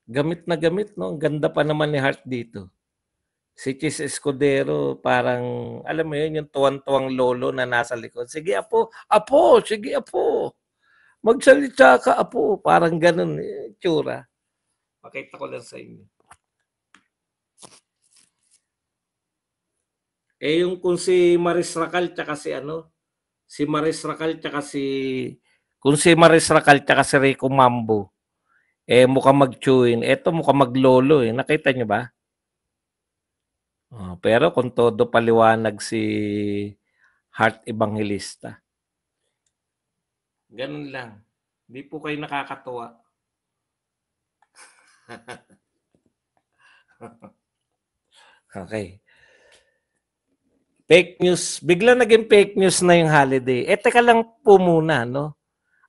Gamit na gamit, no? Ang ganda pa naman ni Hart dito. Si Chis Escudero, parang, alam mo yun, yung tuwan-tuwang lolo na nasa likod. Sige, apo, apo, sige, apo. Magsalita ka, apo. Parang ganun, tsura. Pakita ko lang sa inyo. Yung kung si Maris Racal, tsaka si ano, si Maris Racal, tsaka kung si Maris Racal, tsaka si Rico Mambo, mukhang mag-chewin. Eto mukhang maglolo eh. Nakita nyo ba? Pero kung todo paliwanag si Heart Evangelista. Ganun lang. Hindi po kayo nakakatuwa. Okay. Fake news. Bigla naging fake news na yung holiday. Teka lang po muna, no?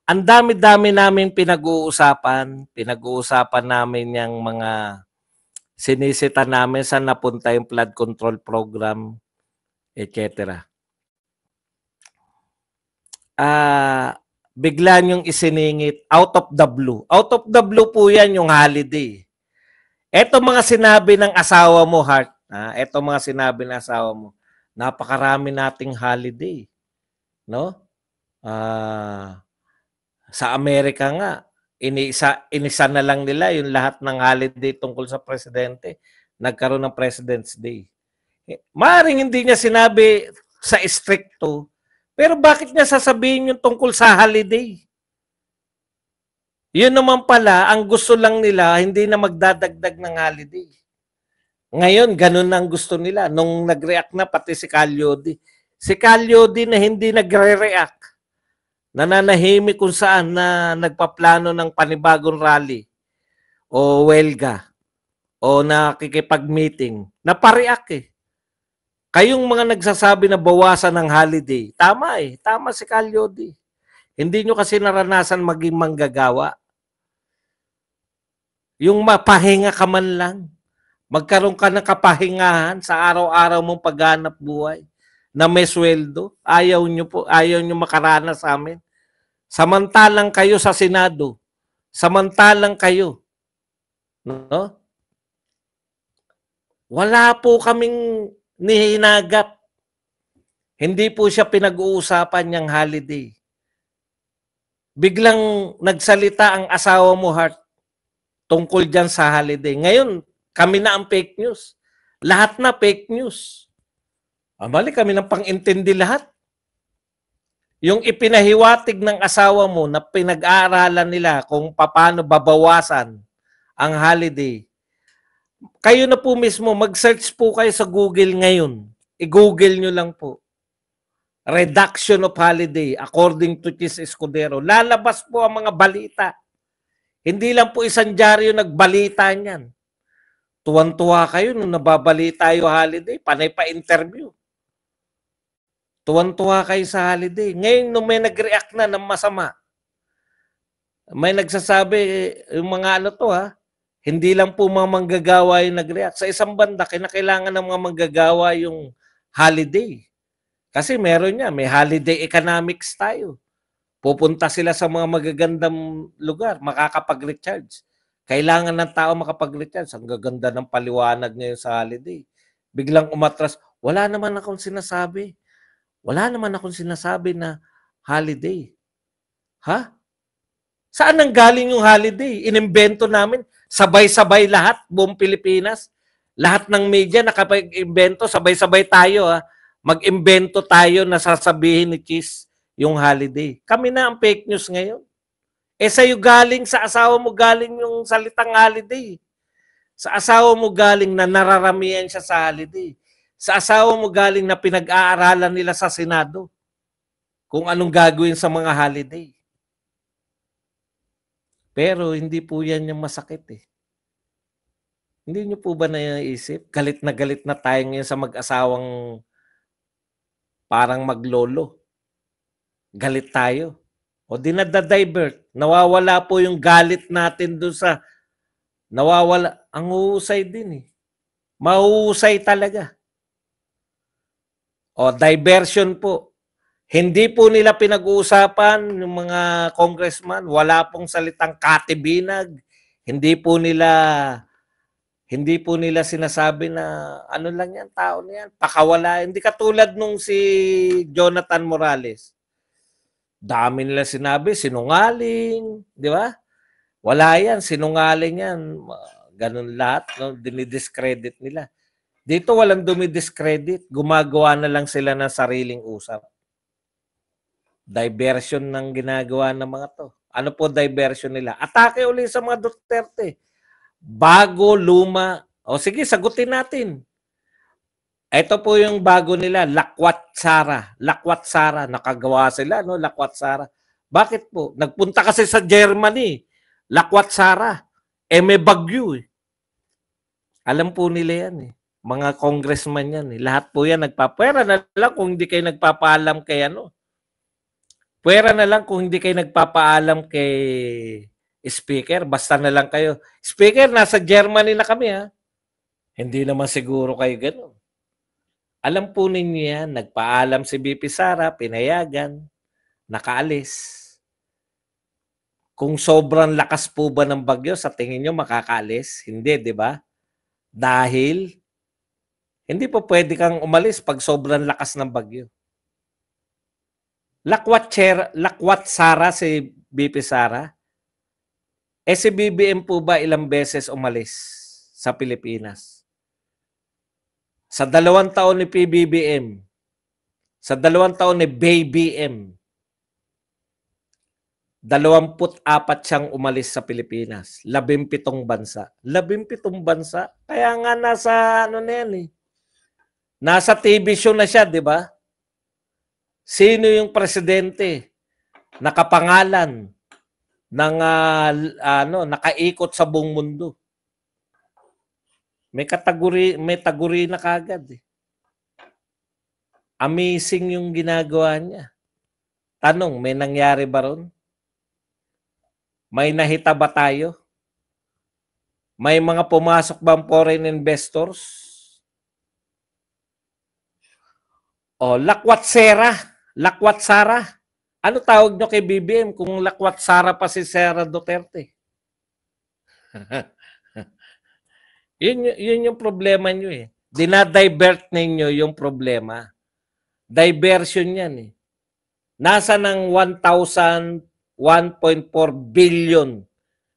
Ang dami-dami namin pinag-uusapan. Pinag-uusapan namin yung mga sinisita namin saan napunta yung flood control program, etc. Bigla niyong isiningit out of the blue. Out of the blue po yan yung holiday. Eto mga sinabi ng asawa mo, Heart. Eto mga sinabi ng asawa mo. Napakarami nating holiday. No? Sa Amerika nga, inisa na lang nila yung lahat ng holiday tungkol sa presidente. Nagkaroon ng President's Day. Maaring hindi niya sinabi sa stricto, pero bakit niya sasabihin yung tungkol sa holiday? Yun naman pala, ang gusto lang nila, hindi na magdadagdag ng holiday. Ngayon, ganun ang gusto nila. Nung nag-react na, pati si Calyodi. Si Calyodi na hindi nagre-react. Nananahimik kung saan na nagpaplano ng panibagong rally o welga o nakikipag-meeting. Napareact eh. Kayong mga nagsasabi na bawasan ng holiday, tama eh. Tama si Calyodi. Hindi nyo kasi naranasan maging manggagawa. Yung mapahinga ka man lang. Magkaroon ka ng kapahingahan sa araw-araw mong paghanap buhay na may sweldo. Ayaw nyo makaranas sa amin. Samantalang kayo sa Senado. Samantalang kayo. No? Wala po kaming nihinagap. Hindi po siya pinag-uusapan niyang holiday. Biglang nagsalita ang asawa mo, Heart, tungkol dyan sa holiday. Ngayon, kami na ang fake news. Lahat na fake news. Mali kami ng pang-intindi lahat. Yung ipinahiwatig ng asawa mo na pinag-aaralan nila kung paano babawasan ang holiday. Kayo na po mismo, mag-search po kayo sa Google ngayon. I-Google nyo lang po. Reduction of holiday according to Chis Escudero. Lalabas po ang mga balita. Hindi lang po isang dyaryo nagbalita niyan. Tuwan-tuwa kayo nung nababalita yung holiday. Panay pa interview. Tuwan-tuwa kayo sa holiday. Ngayon, nung may nag-react na ng masama, may nagsasabi, yung mga ano to hindi lang po mga manggagawa yung nag-react. Sa isang banda, kinakailangan ng mga manggagawa yung holiday. Kasi meron niya, may holiday economics tayo. Pupunta sila sa mga magagandang lugar, makakapag-recharge. Kailangan ng tao makapag-recharge. Ang gaganda ng paliwanag ngayon sa holiday. Biglang umatras, wala naman akong sinasabi. Wala naman akong sinasabi na holiday. Ha? Saan nang galing yung holiday? Inimbento namin. Sabay-sabay lahat, buong Pilipinas. Lahat ng media nakapag-imbento, sabay-sabay tayo mag-imbento tayo na sasabihin ni Chis yung holiday. Kami na ang fake news ngayon. Sa'yo galing, sa asawa mo galing yung salitang holiday. Sa asawa mo galing na nararamihan siya sa holiday. Sa asawa mo galing na pinag-aaralan nila sa Senado kung anong gagawin sa mga holiday. Pero hindi po yan yung masakit eh. Hindi nyo po ba naiisip? Galit na tayo ngayon sa mag-asawang parang maglolo. Galit tayo. O dinadadivert. Nawawala po yung galit natin doon sa nawawala. Ang uhusay din eh. Mahuhusay talaga. O diversion po. Hindi po nila pinag-uusapan yung mga congressman. Wala pong salitang katibinag. Hindi po nila sinasabi na ano lang yan, tao na yan, pakawala. Hindi katulad nung si Jonathan Morales. Dami nila sinabi, sinungaling, di ba? Wala yan, sinungaling yan. Ganun lahat, no? Dinidiscredit nila. Dito walang dumidiscredit, gumagawa na lang sila ng sariling usap. Diversion ng ginagawa ng mga to. Ano po diversion nila? Atake uli sa mga Duterte. Bago, luma. O sige, sagutin natin. Ito po yung bago nila, Lakwat Sara. Lakwat Sara, nakagawa sila, no? Lakwat Sara. Bakit po? Nagpunta kasi sa Germany. Lakwat Sara. May bagyo eh. Alam po nila yan eh. Mga congressman yan eh. Lahat po yan nagpapera na lang kung hindi kayo nagpapaalam kay ano. Pwera na lang kung hindi kayo nagpapaalam kay speaker. Basta na lang kayo. Speaker, nasa Germany na kami ha. Hindi naman siguro kayo gano'n. Alam po ninyo yan. Nagpaalam si BP Sara, pinayagan, nakaalis. Kung sobrang lakas po ba ng bagyo, sa tingin nyo makakaalis? Hindi, di ba? Dahil hindi po pwede kang umalis pag sobrang lakas ng bagyo. Lakwat Sara si BP Sara. Si BBM po ba ilang beses umalis sa Pilipinas? Sa 2 taon ni PBBM, sa 2 taon ni BBM, 24 siyang umalis sa Pilipinas. 17 bansa. 17 bansa? Kaya nga nasa ano na yan eh. Nasa TV show na siya, di ba? Sino yung presidente nakapangalan ng nakaikot sa buong mundo? May taguri na kagad eh. Amazing yung ginagawa niya. Tanong, may nangyari ba ron? May nahita ba tayo? May mga pumasok bang foreign investors? O, Lakwat Sara. Ano tawag nyo kay BBM kung Lakwat Sara pa si Sara Duterte? yun yung problema nyo eh. Dinadivert ninyo yung problema. Diversion yan eh. Nasa ng 1.4 billion.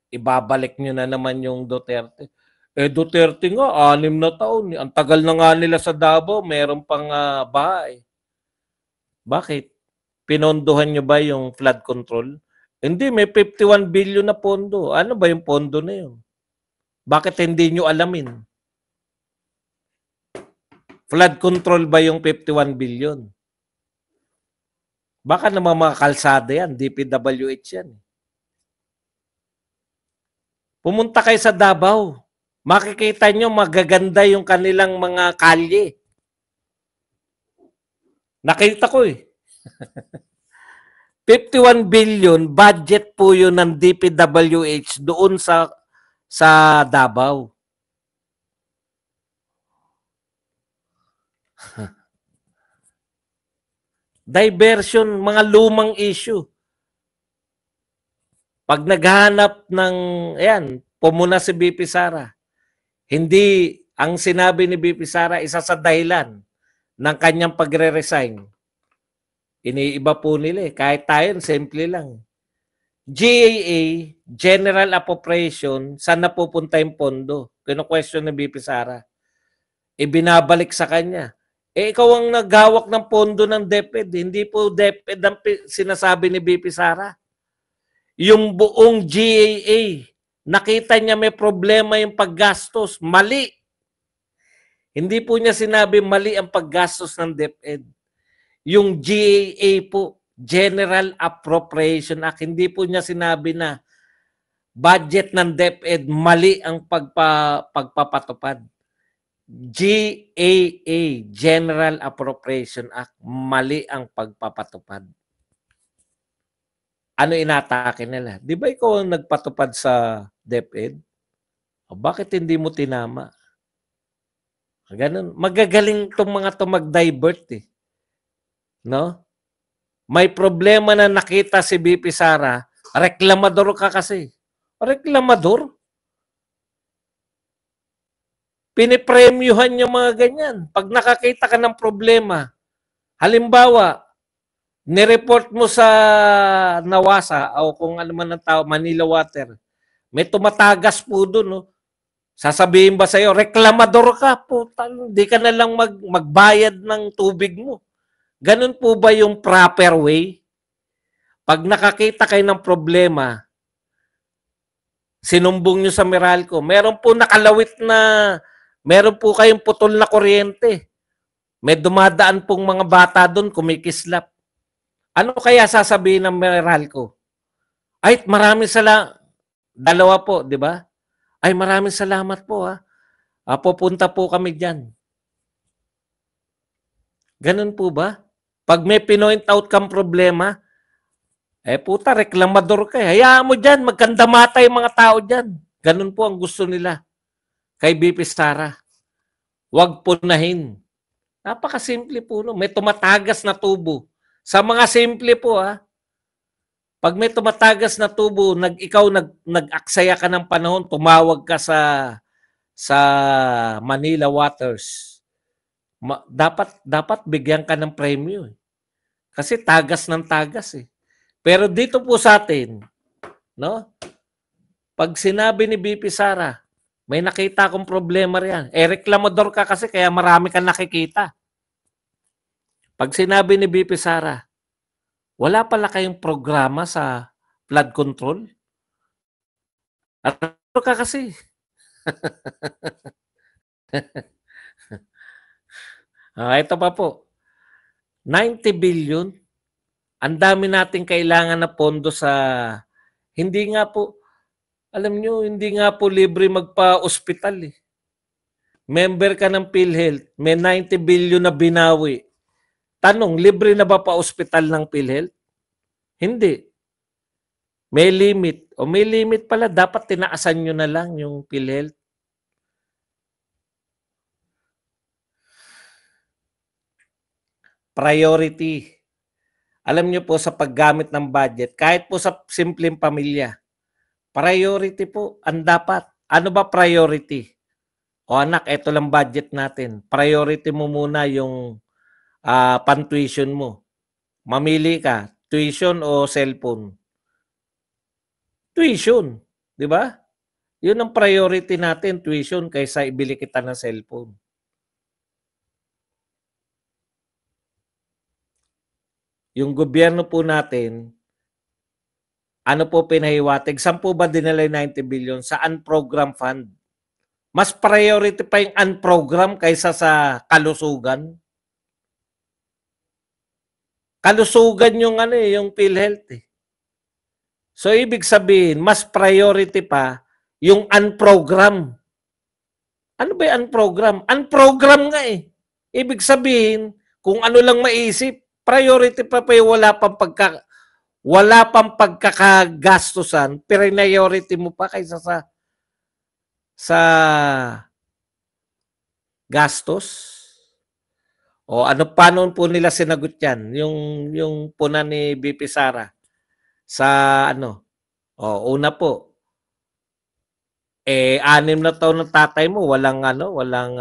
Ibabalik nyo na naman yung Duterte. Duterte nga, 6 na taon. Ang tagal na nga nila sa Davao, meron pang bahay. Bakit? Pinondohan nyo ba yung flood control? Hindi, may 51 billion na pondo. Ano ba yung pondo na yun? Bakit hindi nyo alamin? Flood control ba yung 51 billion? Baka naman mga kalsada yan, DPWH yan. Pumunta kayo sa Davao. Makikita nyo magaganda yung kanilang mga kalye. Nakita ko eh. 51 billion budget po yun ng DPWH doon sa Davao. Diversion, mga lumang issue. Pag naghahanap ng, ayan, pumuna si BP Sara. Hindi, ang sinabi ni BP Sara, isa sa dahilan ng kanyang pagre-resign. Iniiba po nila eh. Kahit tayo, simple lang. GAA, General Appropriation, saan napupunta yung pondo? Kino-question ni BP Sara. Ibinabalik sa kanya. Ikaw ang naghawak ng pondo ng DepEd. Hindi po DepEd ang sinasabi ni BP Sara. Yung buong GAA, nakita niya may problema yung paggastos. Mali. Hindi po niya sinabi mali ang paggastos ng DepEd. Yung GAA po, General Appropriation Act, hindi po niya sinabi na budget ng DepEd, mali ang pagpapatupad. GAA, General Appropriation Act, mali ang pagpapatupad. Ano inatake nila? Di ba ikaw ang nagpatupad sa DepEd? O, bakit hindi mo tinama? Ganun. Magagaling itong mga ito mag-divert eh. No? May problema na nakita si BP Sara, reklamador ka kasi. Reklamador? pinipremyuhan yung mga ganyan. Pag nakakita ka ng problema, halimbawa, nireport mo sa NAWASA o kung ano man ang tao, Manila Water, may tumatagas po doon, no? Sasabihin ba sa'yo, reklamador ka po, hindi ka na lang magbayad ng tubig mo. Ganun po ba yung proper way? Pag nakakita kayo ng problema, sinumbong nyo sa Meralco, meron po nakalawit na, meron po kayong putol na kuryente. May dumadaan pong mga bata doon, kumikislap. Ano kaya sasabihin ng Meralco? Ay, maraming salamat. Dalawa po, di ba? Ay, maraming salamat po ha. Pupunta po kami dyan. Ganun po ba? Pag may pinoint out kang problema, puta, reklamador ka. Hayaan mo dyan, magkandamata yung mga tao dyan. Ganun po ang gusto nila kay BP Sara. Huwag punahin. Napakasimple po. No? May tumatagas na tubo. Sa mga simple po ha, pag may tumatagas na tubo, ikaw nag-aksaya ka ng panahon, tumawag ka sa Manila Waters. Dapat bigyan ka ng premyo. Kasi tagas ng tagas eh. Pero dito po sa atin, no? Pag sinabi ni BP Sara, may nakita akong problema riyan. Reklamador ka kasi kaya marami kang nakikita. Pag sinabi ni BP Sara, wala pala kayong programa sa flood control? At ano ka kasi? Ito pa po. 90 billion. Ang dami nating kailangan na pondo sa... Hindi nga po, alam nyo, hindi nga po libre magpa-ospital eh. Member ka ng PhilHealth, may 90 billion na binawi. Tanong, libre na ba pa-ospital ng PhilHealth? Hindi. May limit. O may limit pala, dapat tinaasan nyo na lang yung PhilHealth. Priority. Alam nyo po sa paggamit ng budget, kahit po sa simpleng pamilya, priority po ang dapat. Ano ba priority? O anak, ito lang budget natin. Priority mo muna yung pan-tuition mo. Mamili ka, tuition o cellphone. Tuition, di ba? Yun ang priority natin, tuition, kaysa ibili kita ng cellphone. Yung gobyerno po natin, ano po pinahiwatig? Saan po ba dinala yung 90 billion? Sa unprogram fund. Mas priority pa yung unprogram kaysa sa kalusugan. Kalusugan yung yung PhilHealth eh. So ibig sabihin, mas priority pa yung unprogram. Ano ba yung unprogram? Unprogram nga eh. Ibig sabihin, kung ano lang maisip, priority pa yung wala pang pagkakagastusan, priority mo pa kaysa sa gastos. O ano, paano po nila sinagot yan? Yung puna ni BP Sara sa una po, 6 na taon ng tatay mo, walang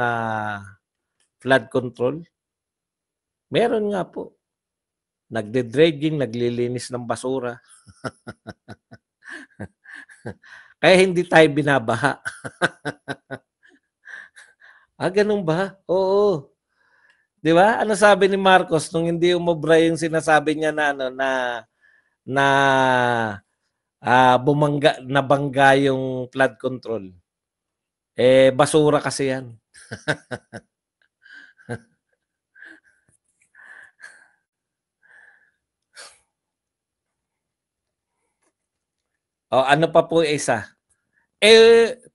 flood control. Meron nga po. Nagde-dredging, naglilinis ng basura. Kaya hindi tayo binabaha. Ganun ba? Oo. Di ba? Ano sabi ni Marcos nung hindi umubra yung sinasabi niya na nabangga yung flood control? Basura kasi yan. Ano pa po isa?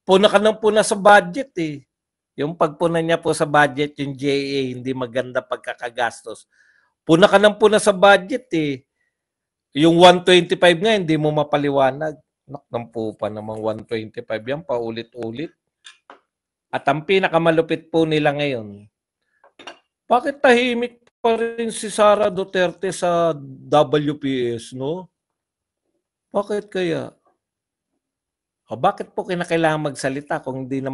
Puna ka ng puna sa budget eh. Yung pagpuna niya po sa budget, yung JA, hindi maganda pagkakagastos. Puna ka ng puna sa budget eh. Yung 125 nga, hindi mo mapaliwanag. Naknampo pa namang 125 yan, paulit-ulit. At ang pinakamalupit po nila ngayon, bakit tahimik pa rin si Sara Duterte sa WPS, no? Bakit kaya? Bakit po kinakailangan magsalita kung hindi naman